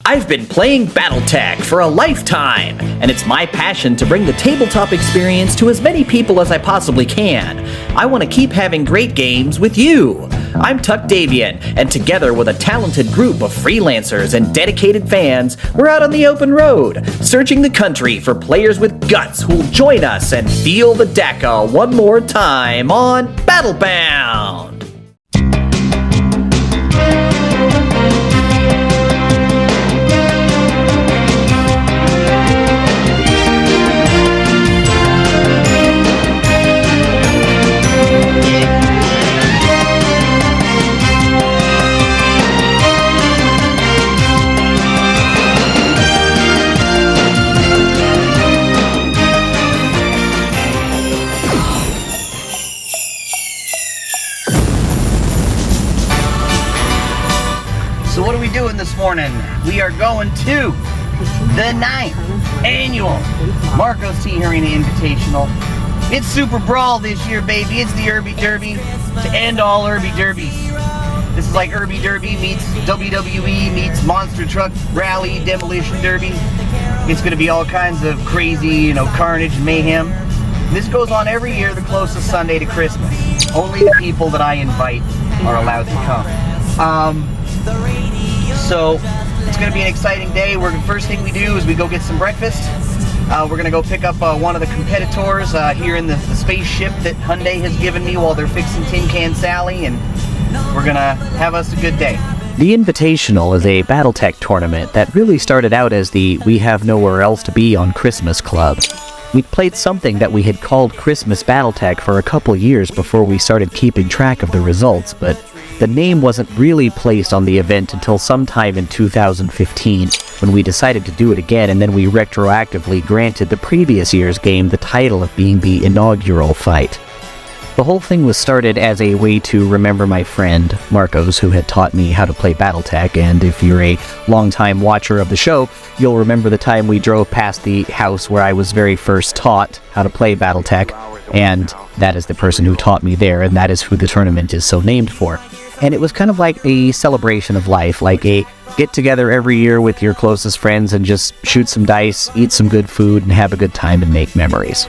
I've been playing Battletech for a lifetime, and it's my passion to bring the tabletop experience to as many people as I possibly can. I want to keep having great games with you. I'm Tuck Davian, and together with a talented group of freelancers and dedicated fans, we're out on the open road, searching the country for players with guts who'll join us and feel the DACA one more time on Battlebound. This morning we are going to the 9th annual Marcos Tijerina Invitational. It's SuperBrawl this year, baby. It's the Urbie Derby to end all Urbie Derbies. This is like Urbie Derby meets WWE meets Monster Truck Rally Demolition Derby. It's going to be all kinds of crazy, carnage, mayhem. This goes on every year the closest Sunday to Christmas. Only the people that I invite are allowed to come. So it's going to be an exciting day. First thing we do is we go get some breakfast. We're going to go pick up one of the competitors here in the spaceship that Hyundai has given me while they're fixing Tin Can Sally, and we're going to have us a good day. The Invitational is a Battletech tournament that really started out as the We Have Nowhere Else to Be on Christmas Club. We'd played something that we had called Christmas Battletech for a couple years before we started keeping track of the results, but the name wasn't really placed on the event until sometime in 2015, when we decided to do it again, and then we retroactively granted the previous year's game the title of being the inaugural fight. The whole thing was started as a way to remember my friend, Marcos, who had taught me how to play Battletech, and if you're a longtime watcher of the show, you'll remember the time we drove past the house where I was very first taught how to play Battletech, and that is the person who taught me there, and that is who the tournament is so named for. And it was kind of like a celebration of life, like a get-together every year with your closest friends and just shoot some dice, eat some good food, and have a good time and make memories.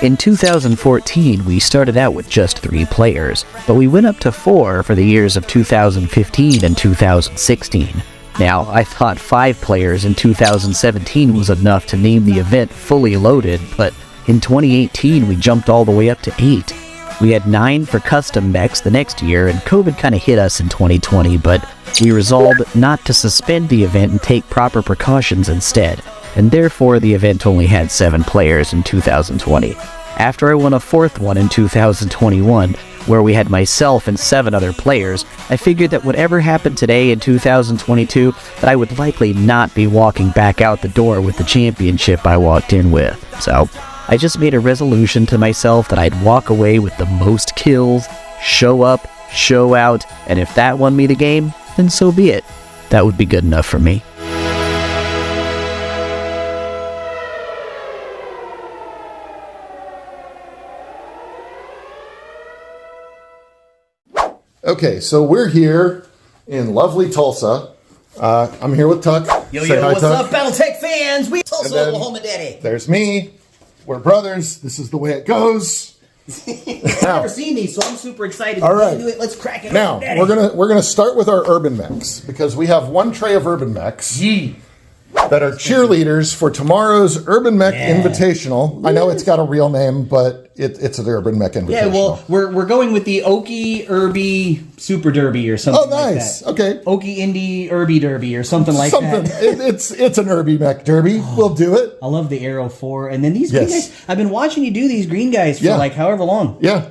In 2014, we started out with just 3 players, but we went up to 4 for the years of 2015 and 2016. Now, I thought 5 players in 2017 was enough to name the event Fully Loaded, but in 2018 we jumped all the way up to 8. We had 9 for custom mechs the next year, and COVID kind of hit us in 2020, but we resolved not to suspend the event and take proper precautions instead, and therefore the event only had 7 players in 2020. After I won a 4th one in 2021, where we had myself and 7 other players, I figured that whatever happened today in 2022, that I would likely not be walking back out the door with the championship I walked in with. So I just made a resolution to myself that I'd walk away with the most kills, show up, show out, and if that won me the game, then so be it. That would be good enough for me. Okay, so we're here in lovely Tulsa. I'm here with Tuck. Yo, Say hi, what's Tuck. up, Battletech fans? We Tulsa, Oklahoma, daddy. There's me. We're brothers. This is the way it goes. I've never seen these, so I'm super excited. All right. Let's crack it. Now, we're gonna start with our urban mechs, because we have one tray of urban mechs that are cheerleaders for tomorrow's Urban Mech Invitational. I know it's got a real name, but it's an Urban Mech Invitational. Yeah, well, we're going with the Okie Urbie Super Derby or something like that. Oh, nice. Okay. Okie Indie Urbie Derby or something like that. It's an Urbie Mech Derby. We'll do it. I love the Arrow 4. And then these green guys, I've been watching you do these green guys for like however long. Yeah.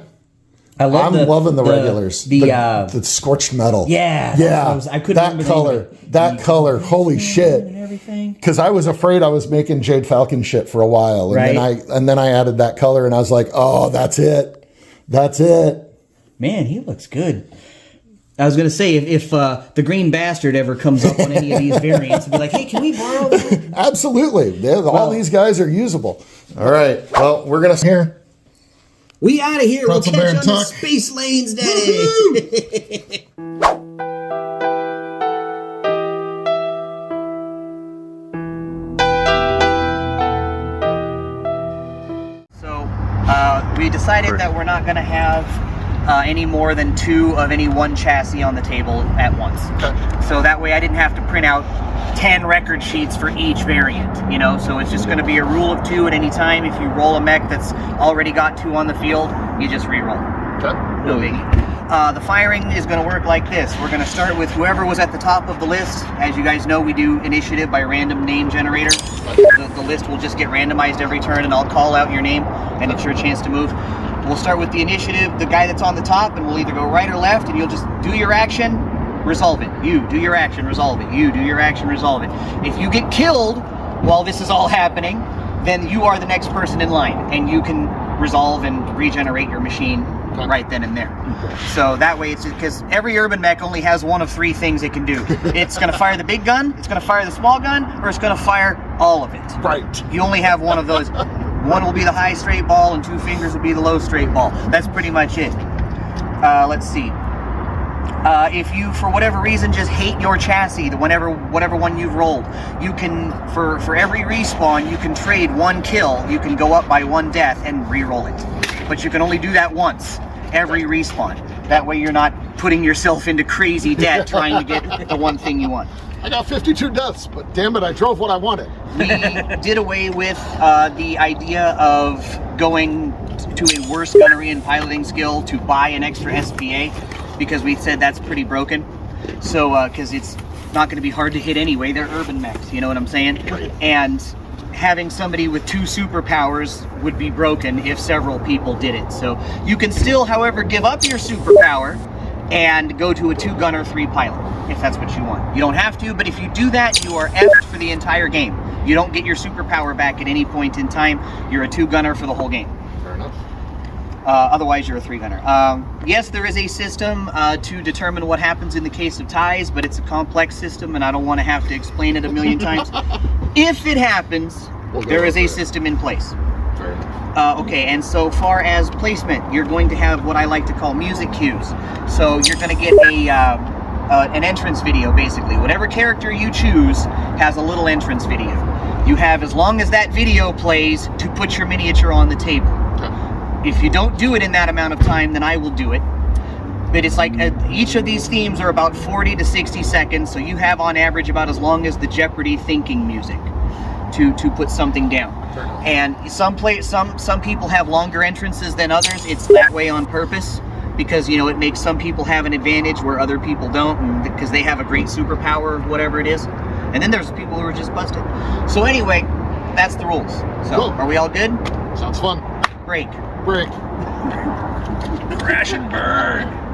I'm loving the regulars. The scorched metal. Yeah. I couldn't remember that color. Holy shit. And everything. Because I was afraid I was making Jade Falcon shit for a while. And then I added that color and I was like, oh, that's it. That's it. Man, he looks good. I was going to say, if the green bastard ever comes up on any of these variants, I'd be like, hey, can we borrow that? Absolutely. All these guys are usable. All right. Well, we're going to here. We out of here. We'll catch Pretzelbear you on the Tuck. space lanes, daddy. decided that we're not going to have any more than 2 of any one chassis on the table at once. Okay. So that way I didn't have to print out 10 record sheets for each variant, you know, so it's just going to be a rule of 2 at any time. If you roll a mech that's already got 2 on the field, you just re-roll. Okay. No biggie. The firing is going to work like this. We're going to start with whoever was at the top of the list. As you guys know, we do initiative by random name generator. The list will just get randomized every turn, and I'll call out your name, and it's your chance to move. We'll start with the initiative, the guy that's on the top, and we'll either go right or left, and you'll just do your action, resolve it. You do your action, resolve it. You do your action, resolve it. If you get killed while this is all happening, then you are the next person in line, and you can resolve and regenerate your machine right then and there. So that way, it's because every urban mech only has one of 3 things it can do. It's going to fire the big gun, it's going to fire the small gun, or it's going to fire all of it. Right. You only have one of those. One will be the high straight ball, and 2 fingers will be the low straight ball. That's pretty much it. Let's see. If you, for whatever reason, just hate your chassis, whatever one you've rolled, you can, for every respawn, you can trade 1 kill. You can go up by 1 death and re-roll it. But you can only do that once, every respawn. That way you're not putting yourself into crazy debt trying to get the one thing you want. I got 52 deaths, but damn it, I drove what I wanted. We did away with the idea of going to a worse gunnery and piloting skill to buy an extra SPA, because we said that's pretty broken. So, because it's not going to be hard to hit anyway. They're urban mechs, you know what I'm saying? Right. And having somebody with 2 superpowers would be broken if several people did it. So you can still, however, give up your superpower and go to a 2-gunner, 3-pilot, if that's what you want. You don't have to, but if you do that, you are effed for the entire game. You don't get your superpower back at any point in time. You're a 2-gunner for the whole game. Fair enough. Otherwise, you're a 3-gunner. Yes, there is a system to determine what happens in the case of ties, but it's a complex system, and I don't want to have to explain it a million times. If it happens, there is a system in place. Fair enough. Okay, and so far as placement, you're going to have what I like to call music cues. So you're going to get an entrance video, basically. Whatever character you choose has a little entrance video. You have as long as that video plays to put your miniature on the table. If you don't do it in that amount of time, then I will do it. But it's like each of these themes are about 40 to 60 seconds, so you have on average about as long as the Jeopardy thinking music to put something down. And some people have longer entrances than others. It's that way on purpose, because, you know, it makes some people have an advantage where other people don't, because they have a great superpower or whatever it is. And then there's people who are just busted. So anyway, that's the rules. So Cool. Are we all good? Sounds fun. Break. Break. Crash and burn.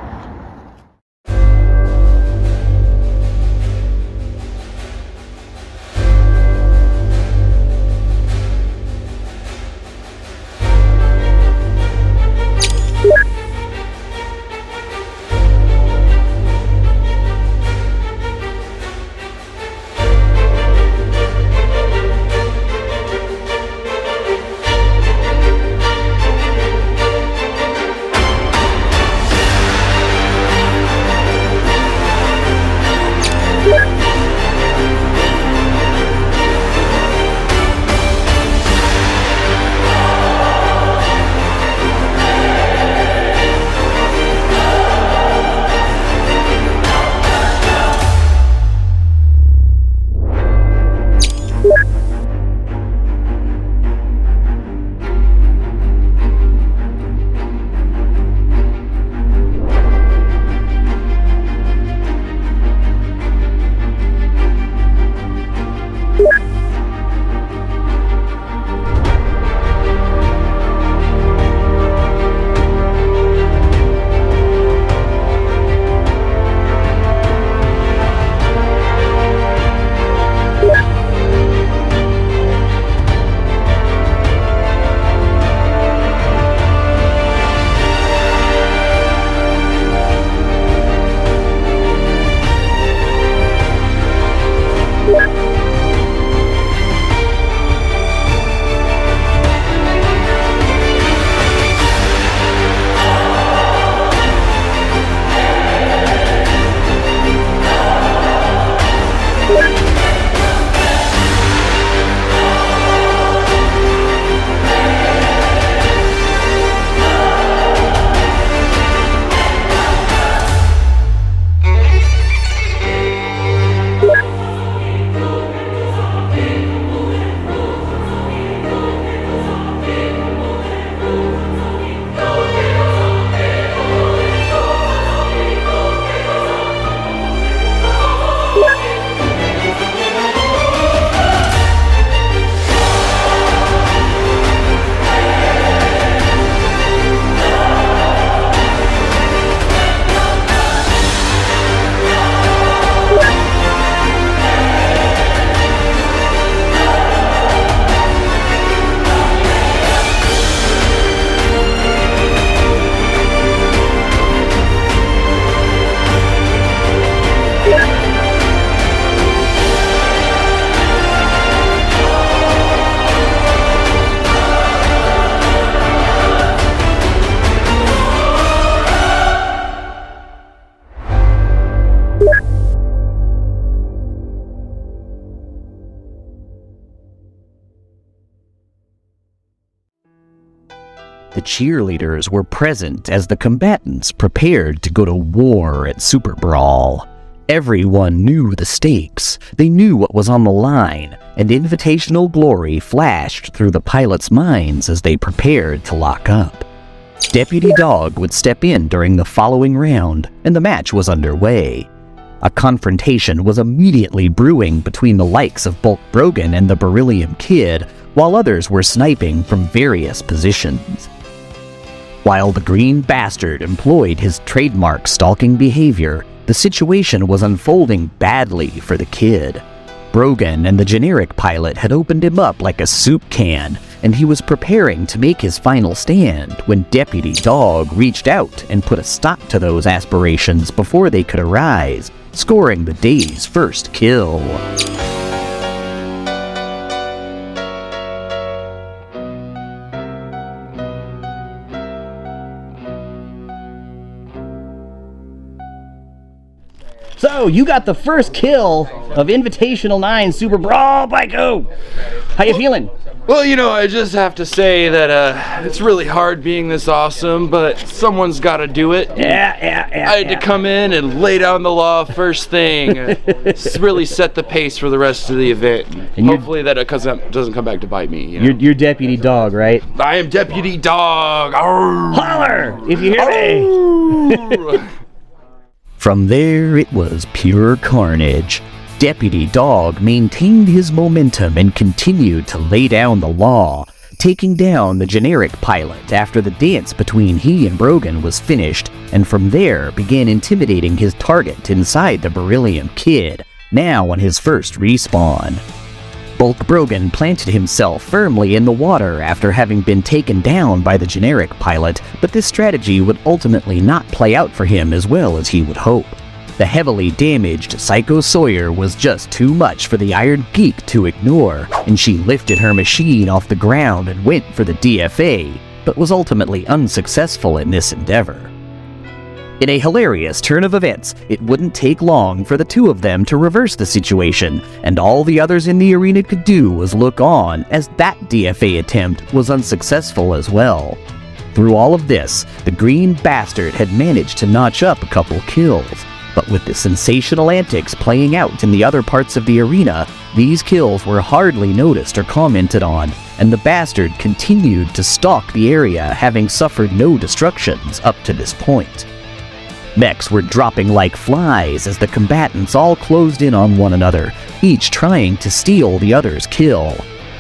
cheerleaders were present as the combatants prepared to go to war at SuperBrawl. Everyone knew the stakes, they knew what was on the line, and invitational glory flashed through the pilots' minds as they prepared to lock up. Deputy Dog would step in during the following round, and the match was underway. A confrontation was immediately brewing between the likes of Bulk Brogan and the Beryllium Kid, while others were sniping from various positions. While the Green Bastard employed his trademark stalking behavior, the situation was unfolding badly for the Kid. Brogan and the generic pilot had opened him up like a soup can, and he was preparing to make his final stand when Deputy Dog reached out and put a stop to those aspirations before they could arise, scoring the day's first kill. So, you got the first kill of Invitational 9 SuperBrawl, Biko! How you feeling? Well, you know, I just have to say that it's really hard being this awesome, but someone's got to do it. Yeah. I had to come in and lay down the law first thing. Really set the pace for the rest of the event. And hopefully that it doesn't come back to bite me. You know? You're Deputy Dog, right? I am Deputy Dog. Arr! Holler if you hear me! From there, it was pure carnage. Deputy Dog maintained his momentum and continued to lay down the law, taking down the generic pilot after the dance between he and Brogan was finished, and from there began intimidating his target inside the Beryllium Kid, now on his first respawn. Bulk Brogan planted himself firmly in the water after having been taken down by the generic pilot, but this strategy would ultimately not play out for him as well as he would hope. The heavily damaged Psycho Sawyer was just too much for the Iron Geek to ignore, and she lifted her machine off the ground and went for the DFA, but was ultimately unsuccessful in this endeavor. In a hilarious turn of events, it wouldn't take long for the two of them to reverse the situation, and all the others in the arena could do was look on as that DFA attempt was unsuccessful as well. Through all of this, the Green Bastard had managed to notch up a couple kills, but with the sensational antics playing out in the other parts of the arena, these kills were hardly noticed or commented on, and the Bastard continued to stalk the area, having suffered no destructions up to this point. Mechs were dropping like flies as the combatants all closed in on one another, each trying to steal the other's kill.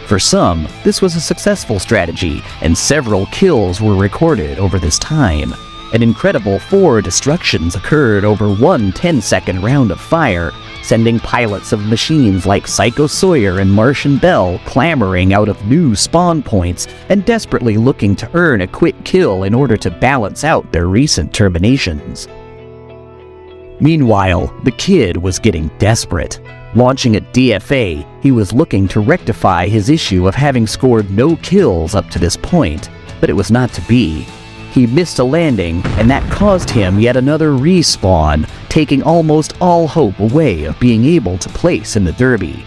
For some, this was a successful strategy, and several kills were recorded over this time. An incredible 4 destructions occurred over one 10-second round of fire, sending pilots of machines like Psycho Sawyer and Martian Bell clamoring out of new spawn points and desperately looking to earn a quick kill in order to balance out their recent terminations. Meanwhile, the Kid was getting desperate. Launching at DFA, he was looking to rectify his issue of having scored no kills up to this point, but it was not to be. He missed a landing, and that caused him yet another respawn, taking almost all hope away of being able to place in the Derby.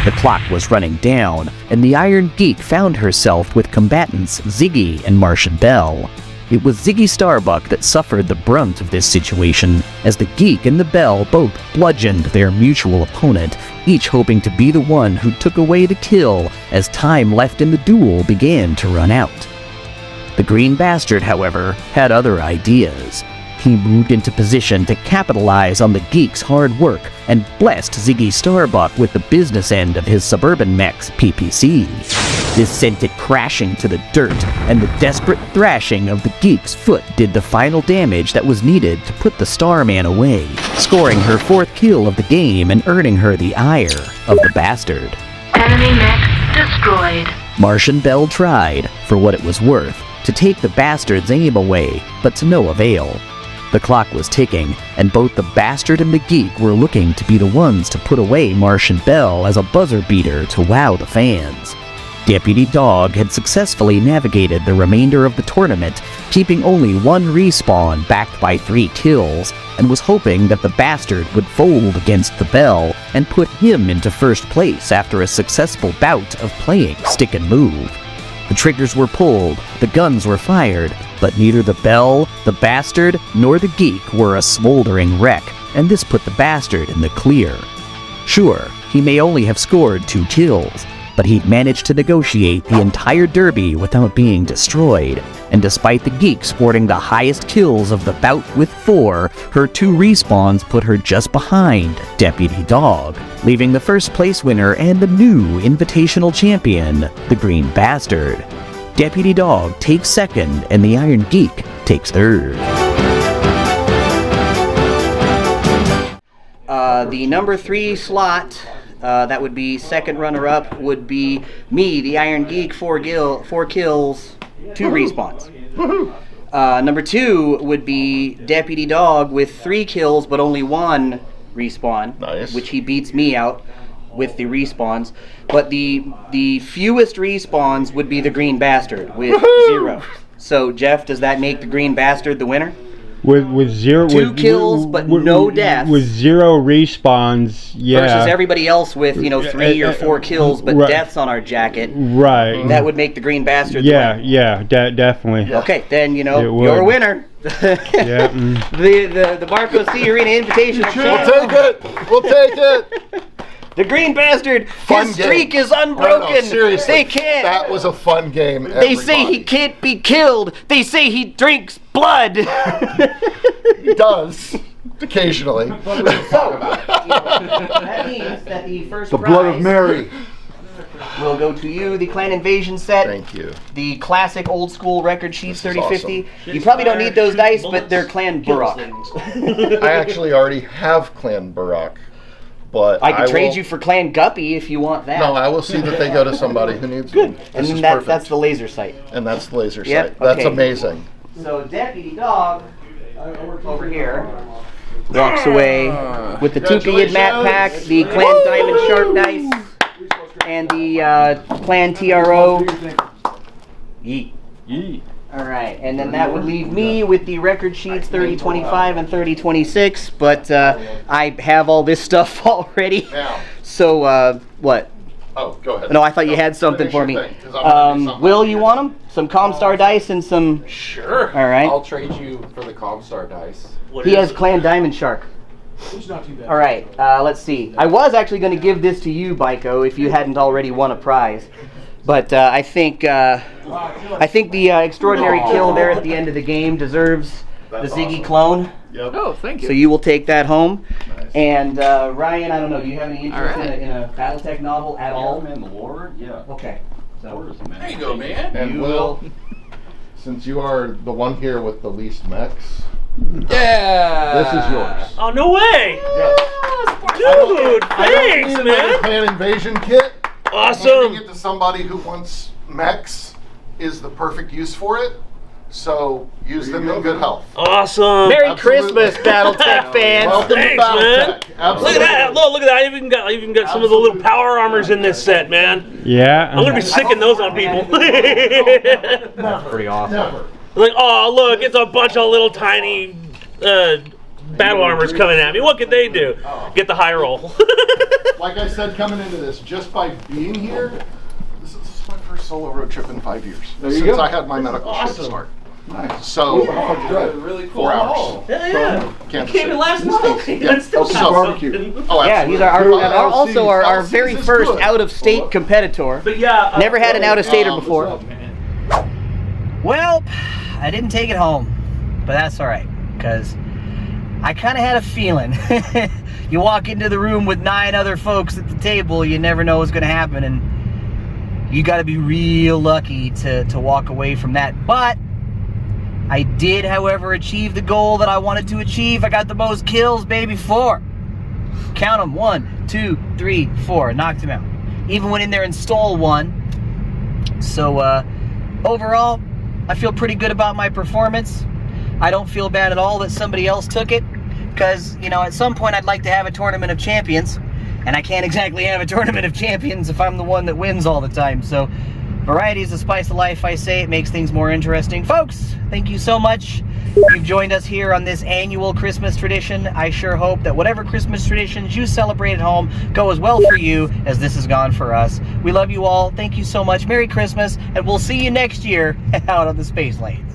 The clock was running down, and the Iron Geek found herself with combatants Ziggy and Martian Bell. It was Ziggy Starbuck that suffered the brunt of this situation, as the Geek and the Bell both bludgeoned their mutual opponent, each hoping to be the one who took away the kill as time left in the duel began to run out. The Green Bastard, however, had other ideas. He moved into position to capitalize on the Geek's hard work and blessed Ziggy Starbuck with the business end of his Suburban Mech's PPC. This sent it crashing to the dirt, and the desperate thrashing of the Geek's foot did the final damage that was needed to put the Starman away, scoring her 4th kill of the game and earning her the ire of the Bastard. Enemy mech destroyed. Martian Bell tried, for what it was worth, to take the Bastard's aim away, but to no avail. The clock was ticking, and both the Bastard and the Geek were looking to be the ones to put away Martian Bell as a buzzer beater to wow the fans. Deputy Dog had successfully navigated the remainder of the tournament, keeping only 1 respawn backed by 3 kills, and was hoping that the Bastard would fold against the Bell and put him into first place after a successful bout of playing stick and move. The triggers were pulled, the guns were fired, but neither the bell, the bastard, nor the geek were a smoldering wreck, and this put the bastard in the clear. Sure, he may only have scored 2 kills, but he'd managed to negotiate the entire derby without being destroyed, and despite the geek sporting the highest kills of the bout with 4, her 2 respawns put her just behind Deputy Dog, leaving the first place winner and the new Invitational champion, the Green Bastard. Deputy Dog takes second, and the Iron Geek takes third. The number 3 slot, that would be second runner-up, would be me, the Iron Geek, 4 kills, 2 respawns. Number 2 would be Deputy Dog with 3 kills, but only 1 respawn, Nice. which he beats me out with the respawns. But the fewest respawns would be the Green Bastard with 0. So, Jeff, does that make the Green Bastard the winner? With 0 2 kills, but no deaths. With 0 respawns, yeah. Versus everybody else with, 3 or 4 kills, but right. deaths on our jacket. Right. That would make the Green Bastard the winner. Yeah, definitely. Okay, then, It you're would. a winner. Yeah. The Marcos Tijerina Invitational. We'll take it. We'll take it. The Green Bastard, Fun his game. streak is No, unbroken. seriously. They can't. That was a fun game. They say he can't be killed. They say he drinks blood. He does. Occasionally. That means that the first The blood of Mary. will go to you, the Clan Invasion set. Thank you. The classic old school record sheets, This is 3050. You probably don't need those dice, but they're Clan Burrock. I actually already have Clan Barak, but I can trade will- you for Clan Guppy if you want that. No, I will see that they go to somebody who needs them. and This is then perfect. that's the laser sight. And that's the laser Yep, sight. That's okay. amazing. So Deputy Dog over here walks away with the Tukayid map pack, the Clan Diamond Shark dice, and the Clan TRO. Yeet. All right, and then that would leave me with the record sheets 3025 and 3026, but I have all this stuff already. Now. So, what? Oh, go ahead. No, I thought you had something Finish for your me. thing, 'cause I'm gonna do something. Will, you want them? Some Comstar dice and some... Sure. All right. I'll trade you for the Comstar dice. He has Clan Diamond Shark. All right, let's see. I was actually going to give this to you, Baiko, if you hadn't already won a prize. But I think the extraordinary kill there at the end of the game deserves the Ziggy awesome. clone. Yep. Oh, thank you. So you will take that home. Nice. And Ryan, I don't know, do you have any interest All right. in a BattleTech novel at all? Man, the Lord, yeah. Okay. So There you go, man. And you Will, since you are the one here with the least mechs, Yeah. this is yours. Oh, no way! Dude, thanks, Another man! Clan Invasion kit. Handing Awesome! it to somebody who wants mechs is the perfect use for it. So use them in good health. Awesome! Merry Absolutely. Christmas, BattleTech fans! Welcome Thanks, to man. BattleTech. Absolutely. Look at that! Look at that! I even got some of the little power armors in this set, man. Yeah. I'm gonna be sicking those on people. That's pretty awesome. Never. Like, oh, look, it's a bunch of little tiny battle armors coming at me. What could they do? Get the high roll. Like I said, coming into this, just by being here, this is my first solo road trip in 5 years. Since I had my medical shit start. So, Really cool. 4 hours. Hell yeah! Kansas Came in City. last night. Yeah. That's still So- something. Oh, Yeah, he's also our LCs very is first good. out-of-state competitor. But yeah, Never had an out-of-stater what's before. up, Well, I didn't take it home, but that's all right, because I kind of had a feeling. You walk into the room with 9 other folks at the table, you never know what's going to happen, and you got to be real lucky to walk away from that. But I did, however, achieve the goal that I wanted to achieve. I got the most kills, baby, 4. Count them, 1, 2, 3, 4. Knocked him out. Even went in there and stole 1. So, overall, I feel pretty good about my performance. I don't feel bad at all that somebody else took it, because, at some point I'd like to have a tournament of champions, and I can't exactly have a tournament of champions if I'm the one that wins all the time. So Variety is the spice of life, I say. It makes things more interesting. Folks, thank you so much. You've joined us here on this annual Christmas tradition. I sure hope that whatever Christmas traditions you celebrate at home go as well for you as this has gone for us. We love you all. Thank you so much. Merry Christmas, and we'll see you next year out on the space lanes.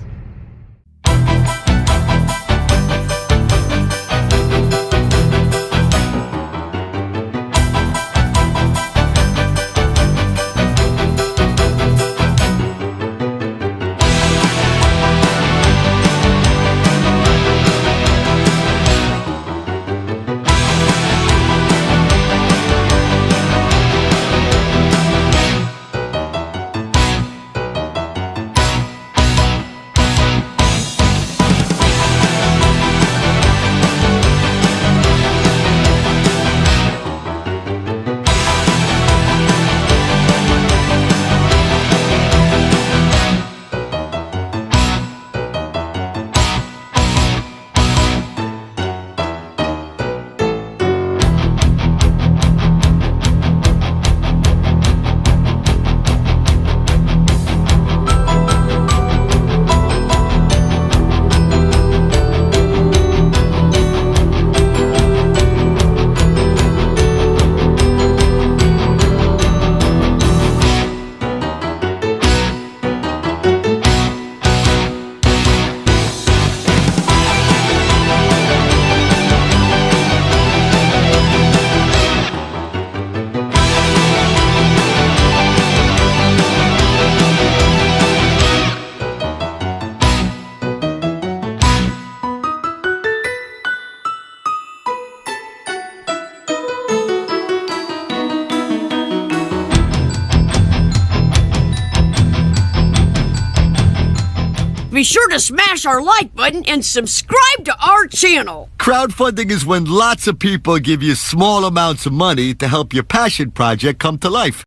Be sure to smash our like button and subscribe to our channel. Crowdfunding is when lots of people give you small amounts of money to help your passion project come to life.